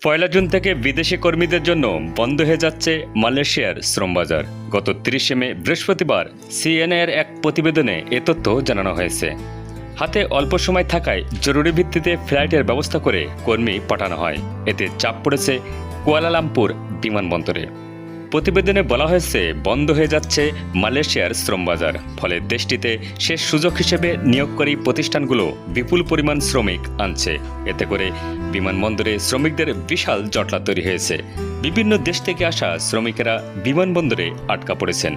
পয়লা June থেকে বিদেশি কর্মীদের জন্য বন্ধ হয়ে যাচ্ছে মালয়েশিয়ার শ্রম বাজার। গত 30 মে বৃহস্পতিবার সিএনএর এক প্রতিবেদনে এ তথ্য জানানো হয়েছে। হাতে অল্প সময় থাকায় জরুরি ভিত্তিতে ফ্লাইটের ব্যবস্থা করে কর্মী পাঠানো হয়। এতে চাপ পড়েছে কুয়ালালামপুর বিমানবন্দরে। প্রতিবেদনে বলা হয়েছে, বন্ধ হয়ে যাচ্ছে মালয়েশিয়ার শ্রম বাজার। ফলে দেশটিতে শেষ সুযোগ হিসেবে নিয়োগকারী প্রতিষ্ঠানগুলো বিপুল পরিমাণ শ্রমিক আনছে। এতে করে বিমানবন্দরে শ্রমিকদের বিশাল জটলা তৈরি হয়েছে। বিভিন্ন দেশ থেকে আসা শ্রমিকেরা বিমানবন্দরে আটকা পড়েছেন।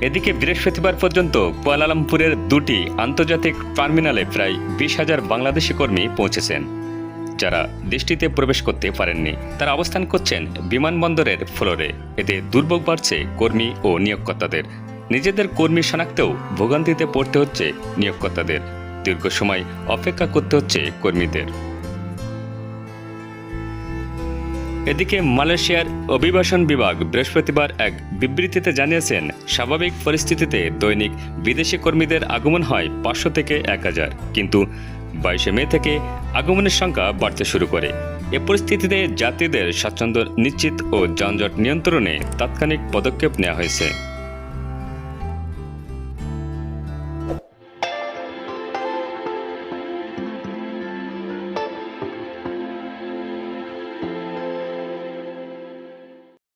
এদিকে বৃহস্পতিবার পর্যন্ত কুয়ালালামপুরের 2টি আন্তর্জাতিক টার্মিনালে প্রায় 20,000 বাংলাদেশি কর্মী পৌঁছেছেন, যারা দেশটিতে প্রবেশ করতে পারেননি। তারা অবস্থান করছেন বিমানবন্দরের ফ্লোরে। এতে দুর্ভোগ বাড়ছে কর্মী ও নিয়োগকর্তাদের। নিজেদের কর্মী শনাক্তেও ভোগান্তিতে পড়তে হচ্ছে নিয়োগকর্তাদের। দীর্ঘ সময় অপেক্ষা করতে হচ্ছে কর্মীদের। এদিকে মালয়েশিয়ার অভিবাসন বিভাগ বৃহস্পতিবার এক বিবৃতিতে জানিয়েছেন, স্বাভাবিক পরিস্থিতিতে দৈনিক বিদেশি কর্মীদের আগমন হয় 500 থেকে 1000, কিন্তু 22 মে থেকে আগমনের সংখ্যা বাড়তে শুরু করে। এ পরিস্থিতিতে যাত্রীদের স্বাচ্ছন্দ্য নিশ্চিত ও যানজট নিয়ন্ত্রণে তাৎক্ষণিক পদক্ষেপ নেওয়া হয়েছে।